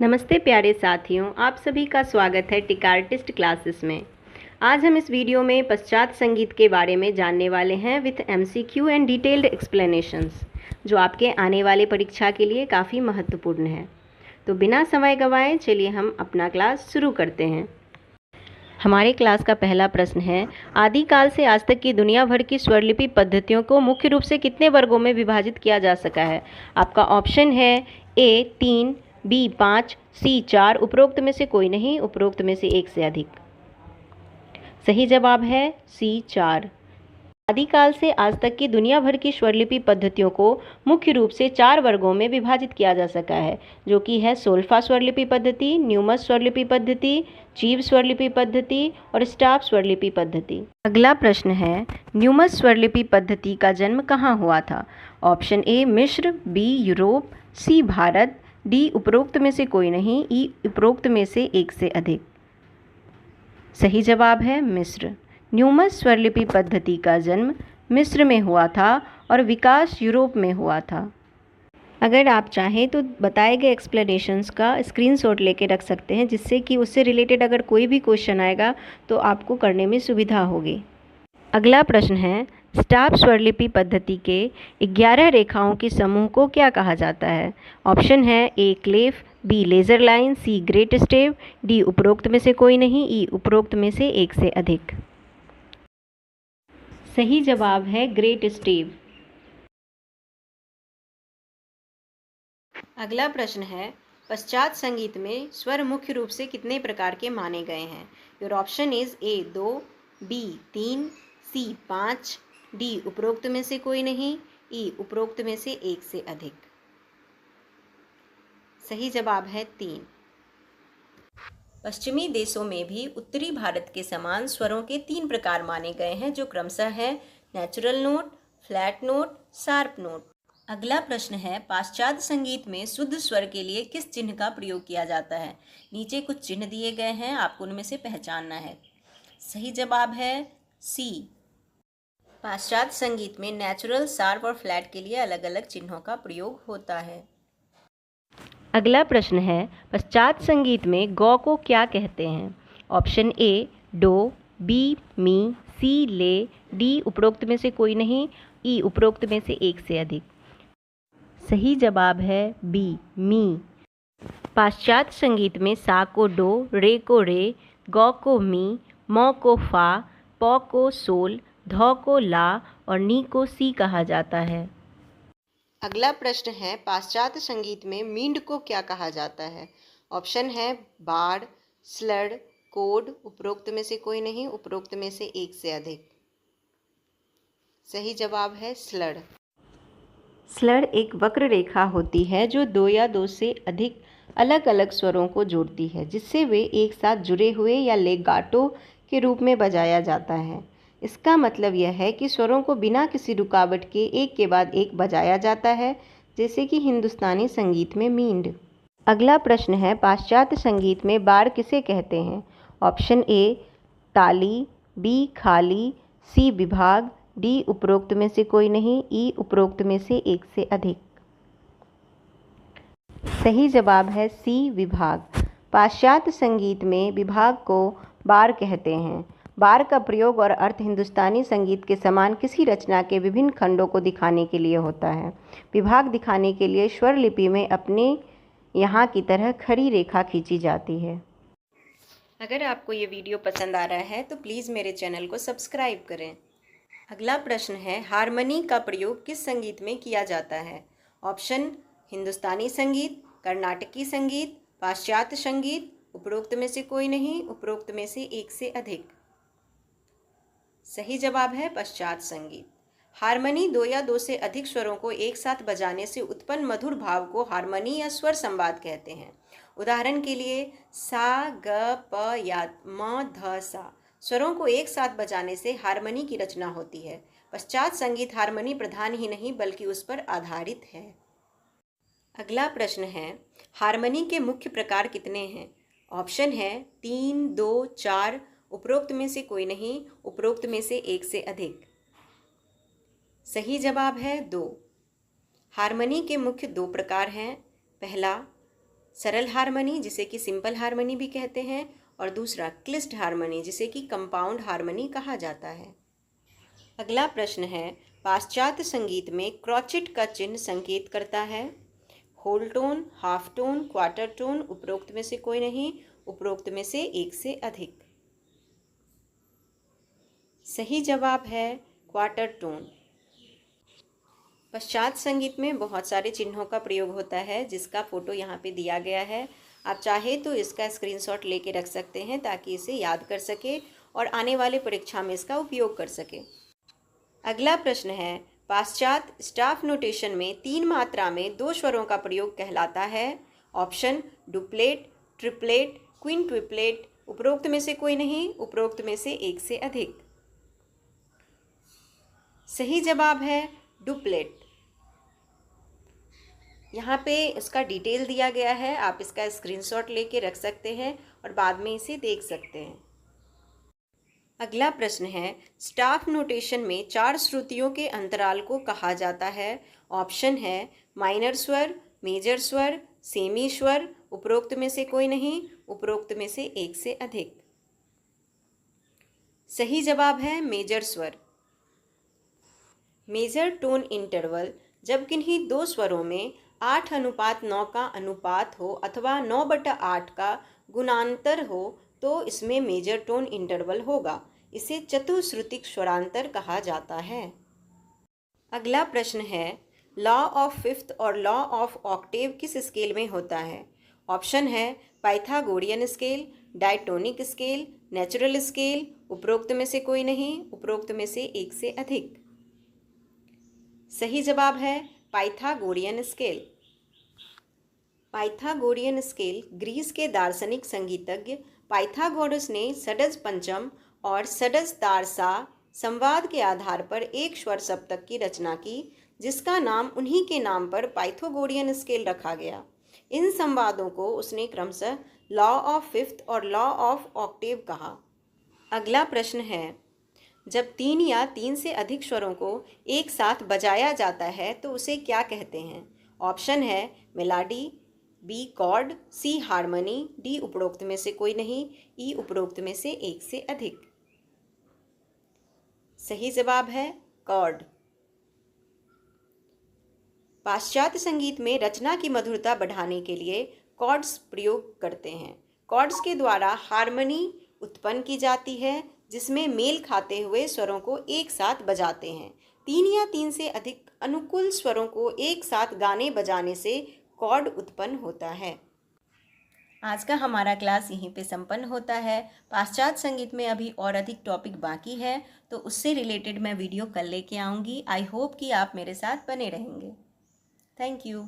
नमस्ते प्यारे साथियों, आप सभी का स्वागत है टिक आर्टिस्ट क्लासेस में। आज हम इस वीडियो में पश्चात संगीत के बारे में जानने वाले हैं with MCQ and detailed explanations, जो आपके आने वाले परीक्षा के लिए काफ़ी महत्वपूर्ण है। तो बिना समय गंवाए चलिए हम अपना क्लास शुरू करते हैं। हमारे क्लास का पहला प्रश्न है, आदिकाल से आज तक की दुनिया भर की स्वरलिपि पद्धतियों को मुख्य रूप से कितने वर्गों में विभाजित किया जा सका है? आपका ऑप्शन है ए 3, बी 5, सी 4, उपरोक्त में से कोई नहीं, उपरोक्त में से एक से अधिक। सही जवाब है सी 4। आदिकाल से आज तक की दुनिया भर की स्वरलिपि पद्धतियों को मुख्य रूप से 4 वर्गों में विभाजित किया जा सका है, जो कि है सोल्फा स्वरलिपि पद्धति, न्यूमस स्वरलिपि पद्धति, चीव स्वरलिपि पद्धति और स्टाफ स्वरलिपि पद्धति। अगला प्रश्न है, न्यूमस स्वरलिपि पद्धति का जन्म कहाँ हुआ था? ऑप्शन ए मिस्र, बी यूरोप, सी भारत, डी उपरोक्त में से कोई नहीं, ई उपरोक्त में से एक से अधिक। सही जवाब है मिस्र। न्यूमस स्वरलिपि पद्धति का जन्म मिस्र में हुआ था और विकास यूरोप में हुआ था। अगर आप चाहें तो बताए गए एक्सप्लेनेशंस का स्क्रीनशॉट लेके रख सकते हैं, जिससे कि उससे रिलेटेड अगर कोई भी क्वेश्चन आएगा तो आपको करने में सुविधा होगी। अगला प्रश्न है, स्टाफ स्वरलिपि पद्धति के 11 रेखाओं के समूह को क्या कहा जाता है? ऑप्शन है ए क्लेफ, बी लेजर लाइन, सी ग्रेट स्टेव, डी उपरोक्त में से कोई नहीं, ई उपरोक्त में से एक से अधिक। सही जवाब है ग्रेट स्टेव। अगला प्रश्न है, पश्चात संगीत में स्वर मुख्य रूप से कितने प्रकार के माने गए हैं? Your option is A 2, B 3, C 5, D उपरोक्त में से कोई नहीं, ई उपरोक्त में से एक से अधिक। सही जवाब है 3। पश्चिमी देशों में भी उत्तरी भारत के समान स्वरों के 3 प्रकार माने गए हैं, जो क्रमशः है natural note, flat note, sharp note. अगला प्रश्न है, पाश्चात्य संगीत में शुद्ध स्वर के लिए किस चिन्ह का प्रयोग किया जाता है? नीचे कुछ चिन्ह दिए गए हैं, आपको उनमें से पहचानना है। सही जवाब है सी। पाश्चात्य संगीत में नेचुरल, शार्प और फ्लैट के लिए अलग अलग चिन्हों का प्रयोग होता है। अगला प्रश्न है, पश्चात्य संगीत में गौ को क्या कहते हैं? ऑप्शन ए डो, बी मी, सी ले, डी उपरोक्त में से कोई नहीं, ई उपरोक्त में से एक से अधिक। सही जवाब है बी मी। पाश्चात्य संगीत में सा को डो, रे को रे, गौ को मी, मौ को फा, पौ को सोल, धौ को ला और नी को सी कहा जाता है। अगला प्रश्न है, पाश्चात्य संगीत में मींड को क्या कहा जाता है? ऑप्शन है बाड़, स्लड, कोड, उपरोक्त में से कोई नहीं, उपरोक्त में से एक से अधिक। सही जवाब है स्लड। स्लड एक वक्र रेखा होती है जो 2 या 2 से अधिक अलग अलग स्वरों को जोड़ती है, जिससे वे एक साथ जुड़े हुए या लेगाटो के रूप में बजाया जाता है। इसका मतलब यह है कि स्वरों को बिना किसी रुकावट के एक के बाद एक बजाया जाता है, जैसे कि हिंदुस्तानी संगीत में मींड। अगला प्रश्न है, पाश्चात्य संगीत में बाड़ किसे कहते हैं? ऑप्शन ए ताली, बी खाली, सी विभाग, डी उपरोक्त में से कोई नहीं, ई उपरोक्त में से एक से अधिक। सही जवाब है सी विभाग। पाश्चात्य संगीत में विभाग को बार कहते हैं। बार का प्रयोग और अर्थ हिंदुस्तानी संगीत के समान किसी रचना के विभिन्न खंडों को दिखाने के लिए होता है। विभाग दिखाने के लिए स्वर लिपि में अपने यहाँ की तरह खड़ी रेखा खींची जाती है। अगर आपको ये वीडियो पसंद आ रहा है तो प्लीज़ मेरे चैनल को सब्सक्राइब करें। अगला प्रश्न है, हारमोनी का प्रयोग किस संगीत में किया जाता है? ऑप्शन हिंदुस्तानी संगीत, कर्नाटकी संगीत, पाश्चात्य संगीत, उपरोक्त में से कोई नहीं, उपरोक्त में से एक से अधिक। सही जवाब है पश्चात्य संगीत। हारमोनी 2 या 2 से अधिक स्वरों को एक साथ बजाने से उत्पन्न मधुर भाव को हारमोनी या स्वर संवाद कहते हैं। उदाहरण के लिए सा, ग, प या म, ध, सा स्वरों को एक साथ बजाने से हारमोनी की रचना होती है। पश्चात्य संगीत हारमोनी प्रधान ही नहीं बल्कि उस पर आधारित है। अगला प्रश्न है, हारमोनी के मुख्य प्रकार कितने हैं? ऑप्शन है 3, 2, 4, उपरोक्त में से कोई नहीं, उपरोक्त में से एक से अधिक। सही जवाब है 2। हारमोनी के मुख्य 2 प्रकार हैं। पहला सरल हार्मनी जिसे कि सिंपल हार्मनी भी कहते हैं, और दूसरा क्लिष्ट हार्मनी जिसे कि कंपाउंड हार्मनी कहा जाता है। अगला प्रश्न है, पाश्चात्य संगीत में क्रोचेट का चिन्ह संकेत करता है whole tone, half tone, quarter tone, उपरोक्त में से कोई नहीं, उपरोक्त में से एक से अधिक। सही जवाब है क्वार्टर टोन। पश्चात संगीत में बहुत सारे चिन्हों का प्रयोग होता है जिसका फोटो यहाँ पे दिया गया है। आप चाहे तो इसका स्क्रीनशॉट लेके रख सकते हैं ताकि इसे याद कर सके और आने वाले परीक्षा में इसका उपयोग कर सके। अगला प्रश्न है, पाश्चात स्टाफ नोटेशन में 3 मात्रा में 2 स्वरों का प्रयोग कहलाता है। ऑप्शन डुप्लेट, ट्रिपलेट, क्विंटुप्लेट, उपरोक्त में से कोई नहीं, उपरोक्त में से एक से अधिक। सही जवाब है डुप्लेट। यहाँ पे इसका डिटेल दिया गया है, आप इसका स्क्रीनशॉट लेके रख सकते हैं और बाद में इसे देख सकते हैं। अगला प्रश्न है, स्टाफ नोटेशन में 4 श्रुतियों के अंतराल को कहा जाता है। ऑप्शन है माइनर स्वर, मेजर स्वर, सेमी स्वर, उपरोक्त में से कोई नहीं, उपरोक्त में से एक से अधिक। सही जवाब है मेजर स्वर। मेजर टोन इंटरवल जब किन्हीं 2 स्वरों में 8:9 का अनुपात हो अथवा 9/8 का गुणांतर हो तो इसमें मेजर टोन इंटरवल होगा। इसे चतुश्रुतिक स्वरांतर कहा जाता है। अगला प्रश्न है, लॉ ऑफ फिफ्थ और लॉ ऑफ ऑक्टेव किस स्केल में होता है। ऑप्शन है Pythagorean scale, diatonic scale, natural scale, उपरोक्त में से कोई नहीं, उपरोक्त में से एक से अधिक। सही जवाब है Pythagorean scale. Pythagorean scale Greece के दार्शनिक संगीतज्ञ पाइथागोरस ने षड्ज पंचम और षड्ज तारसा संवाद के आधार पर एक स्वर सप्तक की रचना की, जिसका नाम उन्हीं के नाम पर पाइथागोरियन स्केल रखा गया। इन संवादों को उसने क्रमशः लॉ ऑफ फिफ्थ और लॉ ऑफ ऑक्टेव कहा। अगला प्रश्न है, जब 3 या 3 से अधिक स्वरों को एक साथ बजाया जाता है तो उसे क्या कहते हैं। ऑप्शन है मेलोडी, बी कॉर्ड, सी हार्मनी, डी उपरोक्त में से कोई नहीं, ई उपरोक्त में से एक से अधिक। सही जवाब है कॉर्ड। पाश्चात्य संगीत में रचना की मधुरता बढ़ाने के लिए कॉर्ड्स प्रयोग करते हैं। कॉर्ड्स के द्वारा हार्मनी उत्पन्न की जाती है जिसमें मेल खाते हुए स्वरों को एक साथ बजाते हैं। 3 या 3 से अधिक अनुकूल स्वरों को एक साथ गाने बजाने से कॉर्ड उत्पन्न होता है। आज का हमारा क्लास यहीं पे संपन्न होता है। पाश्चात्य संगीत में अभी और अधिक टॉपिक बाकी है तो उससे रिलेटेड मैं वीडियो कल लेके आऊँगी। आई होप कि आप मेरे साथ बने रहेंगे। Thank you.